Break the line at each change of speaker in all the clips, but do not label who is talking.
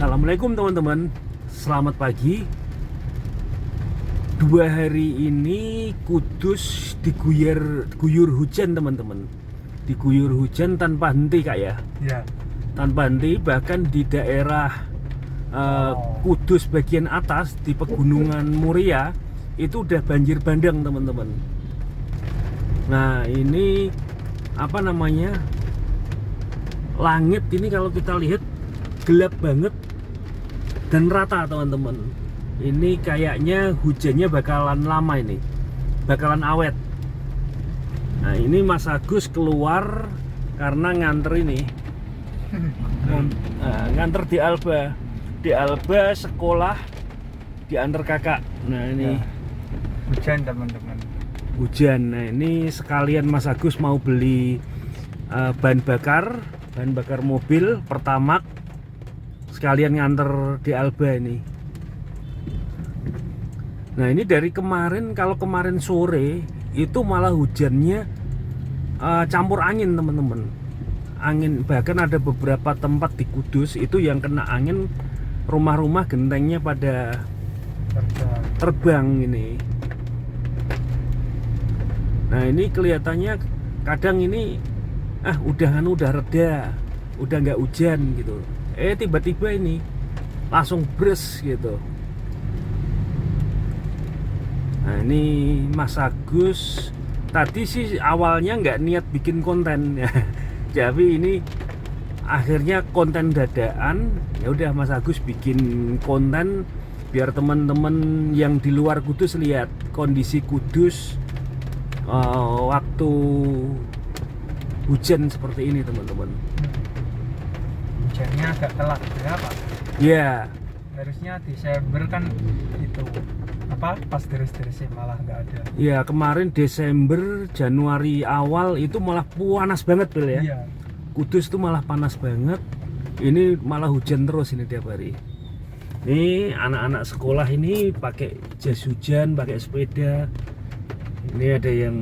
Assalamualaikum teman-teman, selamat pagi. 2 hari ini Kudus diguyur hujan teman-teman. Diguyur hujan tanpa henti kak ya?
Ya.
Tanpa henti, bahkan di daerah Kudus bagian atas di pegunungan Muria itu udah banjir bandang teman-teman. Nah ini apa namanya, langit ini kalau kita lihat gelap banget dan rata teman-teman. Ini kayaknya hujannya bakalan lama, ini bakalan awet. Nah ini Mas Agus keluar karena nganter ini nganter di Alba sekolah, diantar kakak. Nah ini
Ya. Hujan teman-teman.
hujan. Nah ini sekalian Mas Agus mau beli bahan bakar mobil Pertamax, sekalian nganter di Alba ini. Nah ini dari kemarin, kalau kemarin sore itu malah hujannya campur angin teman-teman. Angin, bahkan ada beberapa tempat di Kudus itu yang kena angin, rumah-rumah gentengnya pada terbang ini. Nah ini kelihatannya kadang ini udah reda, udah nggak hujan gitu. Tiba-tiba ini langsung bres gitu. Nah ini Mas Agus tadi sih awalnya nggak niat bikin konten ya, tapi ini akhirnya konten dadaan. Ya udah Mas Agus bikin konten biar teman-teman yang di luar Kudus lihat kondisi Kudus waktu hujan seperti ini teman-teman.
Hujannya agak telat ya Pak?
Ya.
Harusnya Desember kan itu pas deres-deresnya malah nggak ada.
Ya kemarin Desember, Januari awal itu malah panas banget Bel ya.
Iya.
Kudus tuh malah panas banget. Ini malah hujan terus ini tiap hari. Ini anak-anak sekolah ini pakai jas hujan, pakai sepeda. Ini ada yang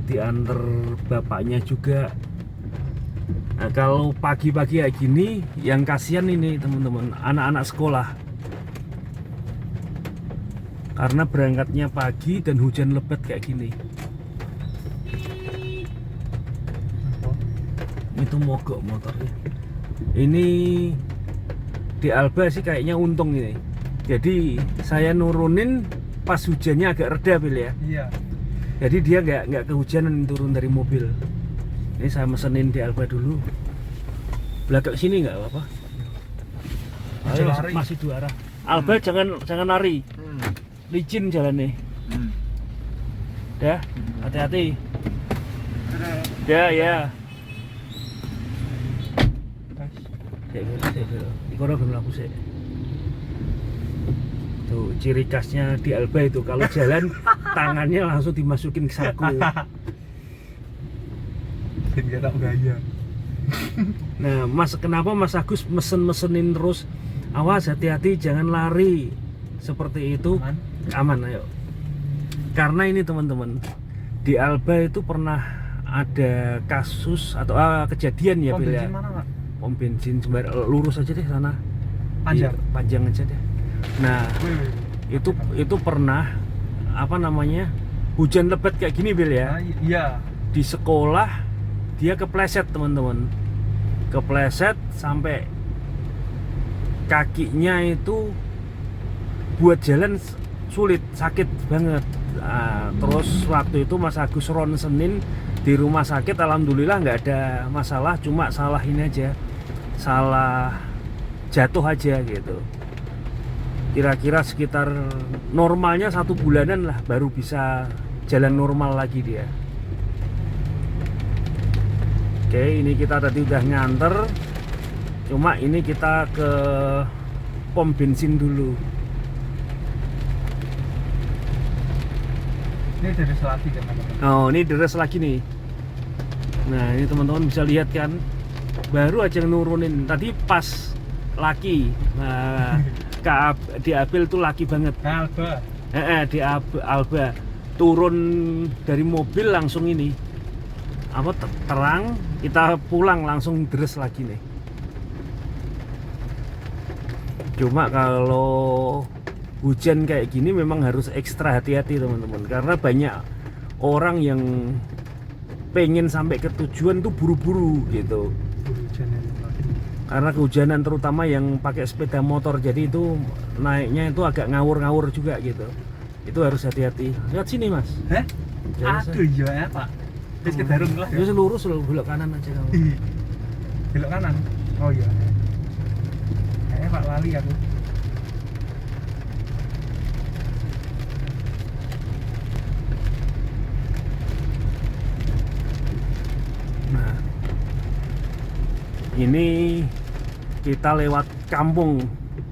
diantar bapaknya juga. Nah kalau pagi-pagi kayak gini, yang kasihan ini teman-teman, anak-anak sekolah. Karena berangkatnya pagi dan hujan lebat kayak gini. Itu mogok motornya. Ini di Alba sih kayaknya untung ini. Jadi saya nurunin pas hujannya agak reda Bil ya.
Iya.
Jadi dia nggak kehujanan turun dari mobil. Ini saya mesenin di Alba dulu. Belakang sini nggak apa-apa. Ayo, masih 2 arah. Alba jangan lari. Licin jalannya. Dah, hati-hati. Dah ya. Ikora belum laku sih. Tuh ciri khasnya di Alba itu kalau jalan tangannya langsung dimasukin ke saku.
Biar tak gaya.
Nah, kenapa Mas Agus mesenin terus? Awas, hati-hati, jangan lari. Seperti itu. Aman, ayo. Karena ini teman-teman, di Alba itu pernah ada kasus atau kejadian ya, Bil ya.
Mana, Pak?
Pom bensin lurus aja deh sana.
Panjang.
Panjang aja deh. Nah, itu pernah apa namanya? Hujan lebat kayak gini, Bil ya.
Iya.
Di sekolah dia kepleset, teman-teman. Kepleset sampai kakinya itu buat jalan sulit, sakit banget. Nah, terus waktu itu Mas Agus ronsenin di rumah sakit, alhamdulillah nggak ada masalah, cuma salah ini aja, salah jatuh aja gitu. Kira-kira sekitar normalnya 1 bulanan lah baru bisa jalan normal lagi dia. Oke, ini kita tadi udah nganter, cuma ini kita ke pom bensin dulu.
Ini deres lagi teman-teman.
Oh, ini deres lagi nih. Nah, ini teman-teman bisa lihat kan, baru aja nurunin tadi pas laki. Nah, di Abil tuh laki banget.
Alba.
Di Alba turun dari mobil langsung ini terang, kita pulang langsung deres lagi nih. Cuma kalau hujan kayak gini memang harus ekstra hati-hati teman-teman, karena banyak orang yang pengen sampai ke tujuan tuh buru-buru gitu.
Hujan ini lagi.
Karena kehujanan terutama yang pakai sepeda motor, jadi itu naiknya itu agak ngawur-ngawur juga gitu. Itu harus hati-hati. Lihat sini mas.
Heh?
Ya,
Aduh iya ya pak. Terus ke darum lah ya.
Ini lurus belok kanan aja kamu.
Belok kanan. Oh iya. Kayaknya pak lali aku.
Nah, ini kita lewat kampung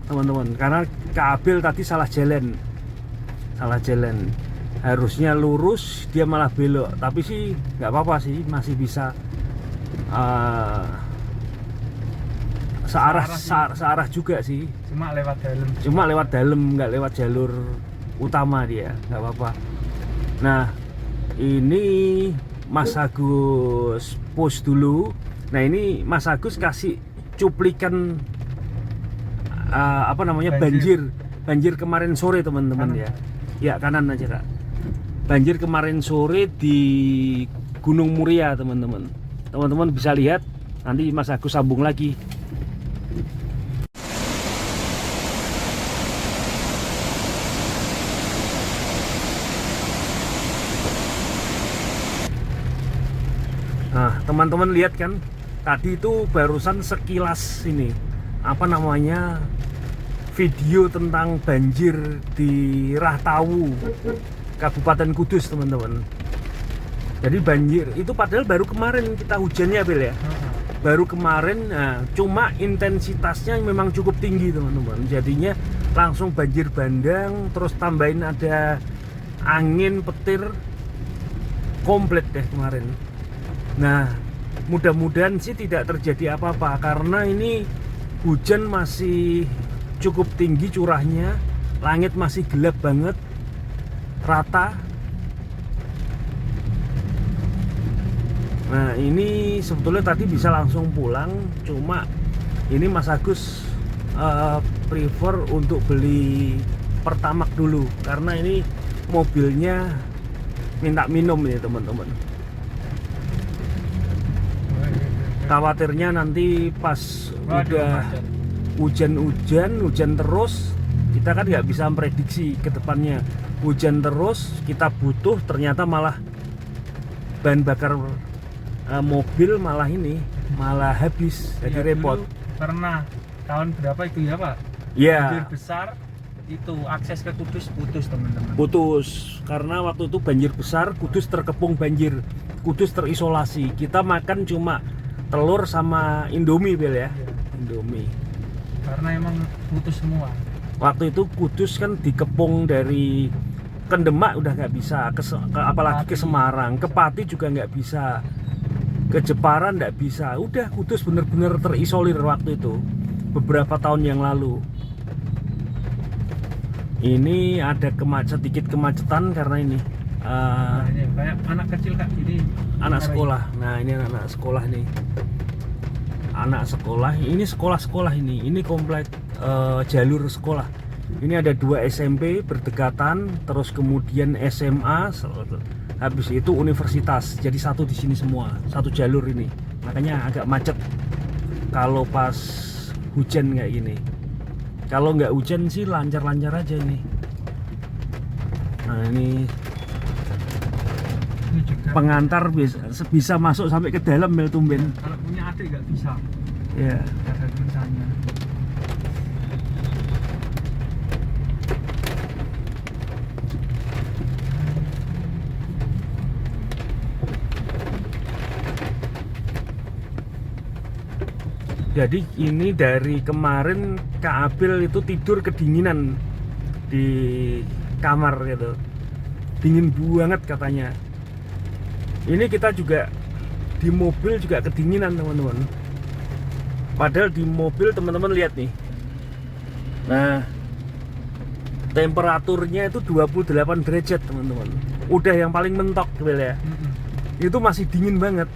teman-teman, karena Kak Abil tadi salah jalan. Harusnya lurus, dia malah belok. Tapi sih nggak apa-apa sih, masih bisa searah juga sih.
Cuma lewat dalam.
Nggak lewat jalur utama dia, nggak apa-apa. Nah, ini Mas Agus post dulu. Nah, ini Mas Agus kasih cuplikan banjir kemarin sore teman-teman ya. Ya kanan aja Kak. Banjir kemarin sore di Gunung Muria teman-teman. Teman-teman bisa lihat, nanti Mas Agus sambung lagi. Nah, teman-teman lihat kan, tadi itu barusan sekilas ini, video tentang banjir di Rahtawu, Kabupaten Kudus teman-teman. Jadi banjir itu padahal baru kemarin kita hujannya Bel ya. Baru kemarin, nah, cuma intensitasnya memang cukup tinggi teman-teman. Jadinya langsung banjir bandang, terus tambahin ada angin petir, komplit deh kemarin. Nah, mudah-mudahan sih tidak terjadi apa-apa, karena ini hujan masih cukup tinggi curahnya, langit masih gelap banget, rata. Nah, ini sebetulnya tadi bisa langsung pulang, cuma ini Mas Agus prefer untuk beli Pertamax dulu, karena ini mobilnya minta minum ya teman-teman. Khawatirnya nanti pas udah hujan terus, kita kan nggak bisa prediksi ke depannya. Hujan terus, kita butuh, ternyata malah bahan bakar mobil malah habis, jadi repot.
Pernah tahun berapa itu ya Pak?
Iya.
Banjir besar, itu akses ke Kudus putus teman-teman.
Putus, karena waktu itu banjir besar, Kudus terkepung banjir, Kudus terisolasi. Kita makan cuma telur sama Indomie Bel ya. Indomie.
Karena emang putus semua.
Waktu itu Kudus kan dikepung dari Kendemak udah nggak bisa, apalagi ke Semarang, ke Pati juga nggak bisa, ke Jepara nggak bisa. Udah Kudus bener-bener terisolir waktu itu, beberapa tahun yang lalu. Ini ada sedikit kemacetan karena ini
ini kayak anak kecil Kak, ini
anak sekolah. Nah, ini anak sekolah nih. Anak sekolah, ini sekolah-sekolah ini komplek jalur sekolah. Ini ada 2 SMP berdekatan, terus kemudian SMA, habis itu universitas. Jadi satu di sini semua, satu jalur ini. Makanya agak macet kalau pas hujan kayak gini. Kalau nggak hujan sih lancar-lancar aja ini. Nah, ini
juga
pengantar bisa masuk sampai ke dalam Mel tumben.
kalau punya adik nggak bisa.
Ya.
Ada tulisannya.
Jadi ini dari kemarin Kak Abil itu tidur kedinginan di kamar gitu, dingin banget katanya. Ini kita juga di mobil juga kedinginan teman-teman. Padahal di mobil teman-teman lihat nih. Nah, temperaturnya itu 28 derajat teman-teman. Udah yang paling mentok Bel ya. Itu masih dingin banget.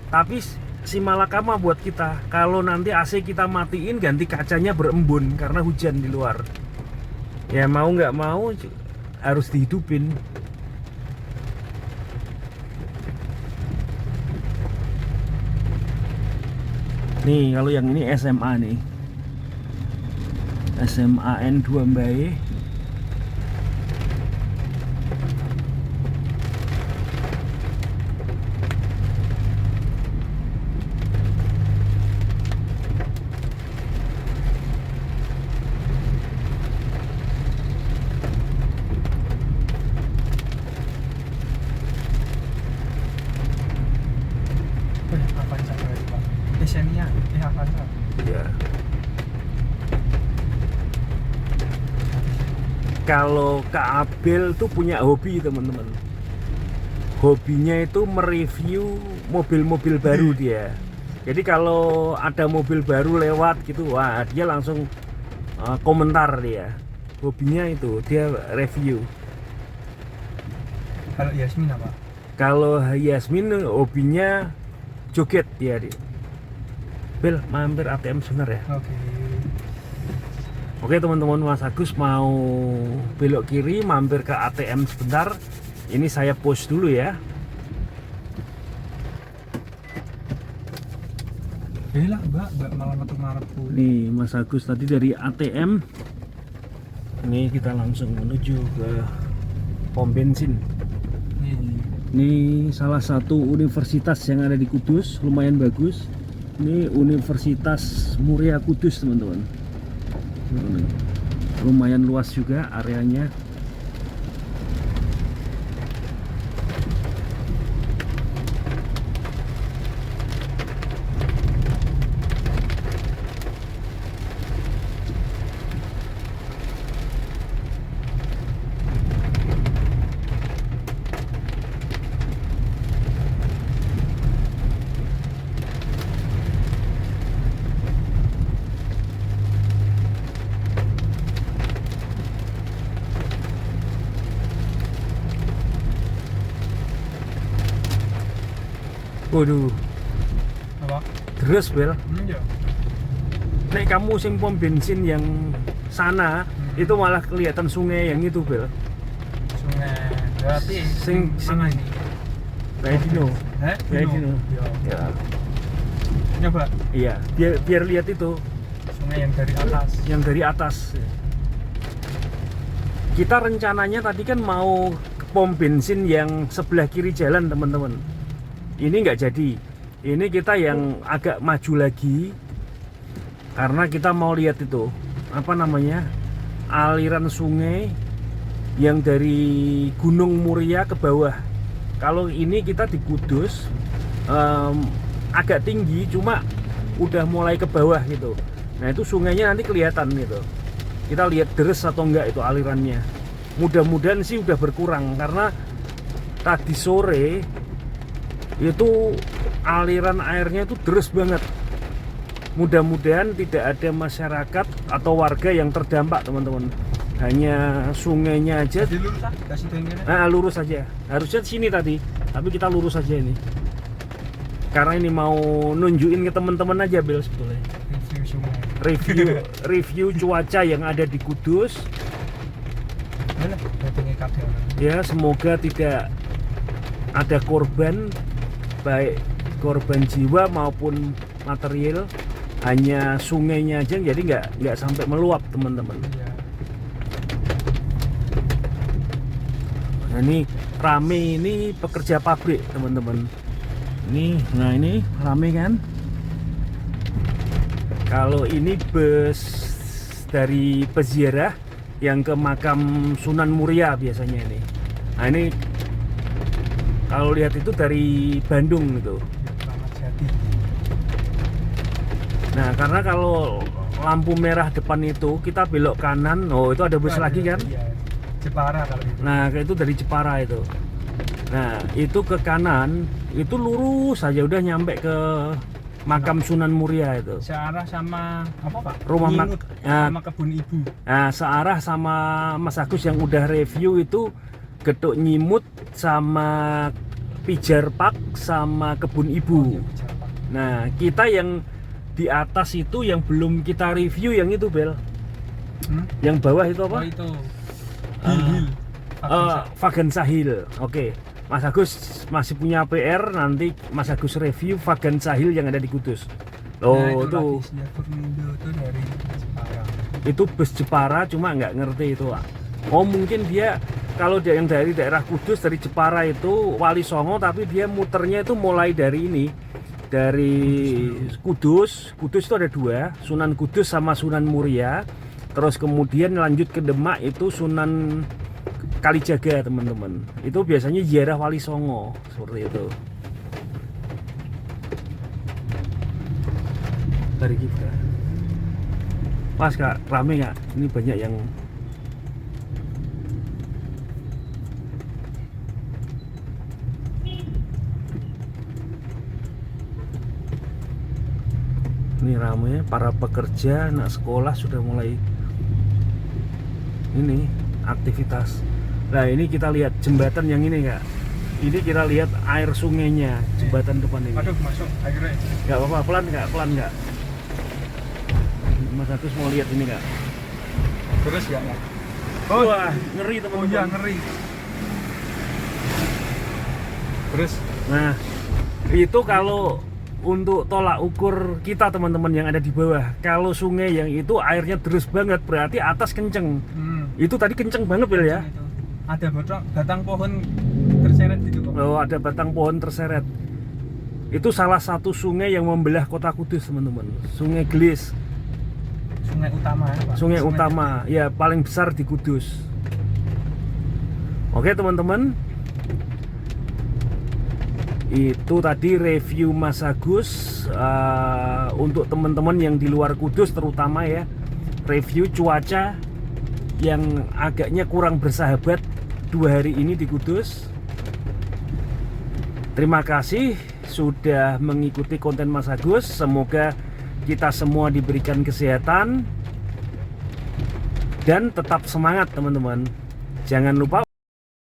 Tapi si malakama buat kita. Kalau nanti AC kita matiin, ganti kacanya berembun karena hujan di luar. Ya mau nggak mau harus dihidupin. Nih kalau yang ini SMA nih, SMA N2 Mbae.
Avanza berarti Pak. Xenia, Avanza.
Ya. Kalau Kak Abel tuh punya hobi teman-teman. Hobinya itu mereview mobil-mobil baru dia. Jadi kalau ada mobil baru lewat gitu, wah dia langsung komentar dia. Hobinya itu dia review.
Kalau Yasmin apa?
Kalau Yasmin hobinya joget dia. Bel, mampir ATM sebentar ya.
Oke.
Oke teman-teman, Mas Agus mau belok kiri mampir ke ATM sebentar. Ini saya post dulu ya.
Lah mbak malah metu-marpu.
Nih Mas Agus tadi dari ATM. Ini kita langsung menuju ke pom bensin.
Nih.
Ini salah satu universitas yang ada di Kudus, lumayan bagus. Ini Universitas Muria Kudus teman-teman. Lumayan luas juga areanya. Waduh,
Apa?
deres Bel.
Ya.
Nek kamu sing pom bensin yang sana itu malah kelihatan sungai yang itu Bel.
Sungai. Berarti
Sing-
mana ini?
Kayak Dino. Kayak Dino.
Ya.
Ya,
Nyoba
iya. Biar lihat itu
sungai yang dari atas.
yang dari atas. Kita rencananya tadi kan mau ke pom bensin yang sebelah kiri jalan teman-teman. Ini nggak jadi. Ini kita yang agak maju lagi karena kita mau lihat itu apa namanya, aliran sungai yang dari Gunung Muria ke bawah. Kalau ini kita di Kudus agak tinggi, cuma udah mulai ke bawah gitu. Nah itu sungainya nanti kelihatan gitu. Kita lihat deres atau enggak itu alirannya. Mudah-mudahan sih udah berkurang karena tadi sore itu aliran airnya itu deres banget. Mudah-mudahan tidak ada masyarakat atau warga yang terdampak teman-teman. Hanya sungainya aja.
Jadi lurus ah, kasih tengger.
Nah, lurus saja. Harusnya sini tadi, tapi kita lurus saja ini. Karena ini mau nunjukin ke teman-teman aja Bel sebetulnya.
Review sungai.
Review cuaca yang ada di Kudus.
Mana? Datangnya kabel.
Ya, semoga tidak ada korban, baik korban jiwa maupun material. Hanya sungainya aja, jadi nggak sampai meluap teman-teman.
Iya.
Nah, ini rame, ini pekerja pabrik teman-teman. Nah ini rame kan. Kalau ini bus dari peziarah yang ke makam Sunan Muria biasanya ini. Nah ini kalau lihat itu dari Bandung gitu.
Ramat Jati.
Nah karena kalau lampu merah depan itu kita belok kanan, oh itu ada bus lagi kan.
Iya. Jepara kalau itu.
Nah itu dari Jepara itu. Nah itu ke kanan itu lurus saja udah nyampe ke makam Sunan Muria itu.
Searah sama apa Pak?
Rumah
Nyimut,
ya.
sama kebun ibu.
Nah searah sama Mas Agus yang udah review itu Getuk Nyimut sama Pijar Park sama Kebun Ibu.
Iya, Pijar Park.
Nah, kita yang di atas itu yang belum kita review yang itu, Bel. Yang bawah itu apa?
Oh itu.
Ah.
Hill.
Vagansa Hill. Oke. Mas Agus masih punya PR, nanti Mas Agus review Vagansa Hill yang ada di Kudus. Oh,
Nah, itu
tuh.
lagi Sejak Purnindo itu dari Jepara.
Itu bus Jepara, cuma nggak ngerti itu, Pak. Oh, mungkin dia kalau dia yang dari daerah Kudus, dari Jepara itu Wali Songo, tapi dia muternya itu mulai dari ini, dari Kudus. Kudus itu ada dua, Sunan Kudus sama Sunan Muria. Terus kemudian lanjut ke Demak itu Sunan Kalijaga, teman-teman. Itu biasanya ziarah Wali Songo seperti itu. Dari kita. Mas Kak, rame nggak? Ini banyak yang ini rame, para pekerja, anak sekolah sudah mulai ini aktivitas. Nah, ini kita lihat jembatan yang ini Kak. Ini kita lihat air sungainya, jembatan depan ini.
Aduh, masuk akhirnya.
Nggak apa-apa, pelan nggak? Mas Agus mau lihat ini Kak.
Terus ya, Kak?
Oh, wah, ngeri
Oh
teman-teman.
iya, ngeri. Terus
Nah, itu kalau untuk tolak ukur kita teman-teman yang ada di bawah. Kalau sungai yang itu airnya terus banget, berarti atas kenceng. Itu tadi kenceng banget Bel ya.
itu. Ada batang pohon terseret gitu kok.
Oh, ada batang pohon terseret. Itu salah satu sungai yang membelah kota Kudus teman-teman. Sungai Glis.
Sungai utama ya, Pak.
Sungai utama, ya paling besar di Kudus. Oke teman-teman, itu tadi review Mas Agus untuk teman-teman yang di luar Kudus terutama ya, review cuaca yang agaknya kurang bersahabat 2 hari ini di Kudus. Terima kasih sudah mengikuti konten Mas Agus. Semoga kita semua diberikan kesehatan dan tetap semangat teman-teman. Jangan lupa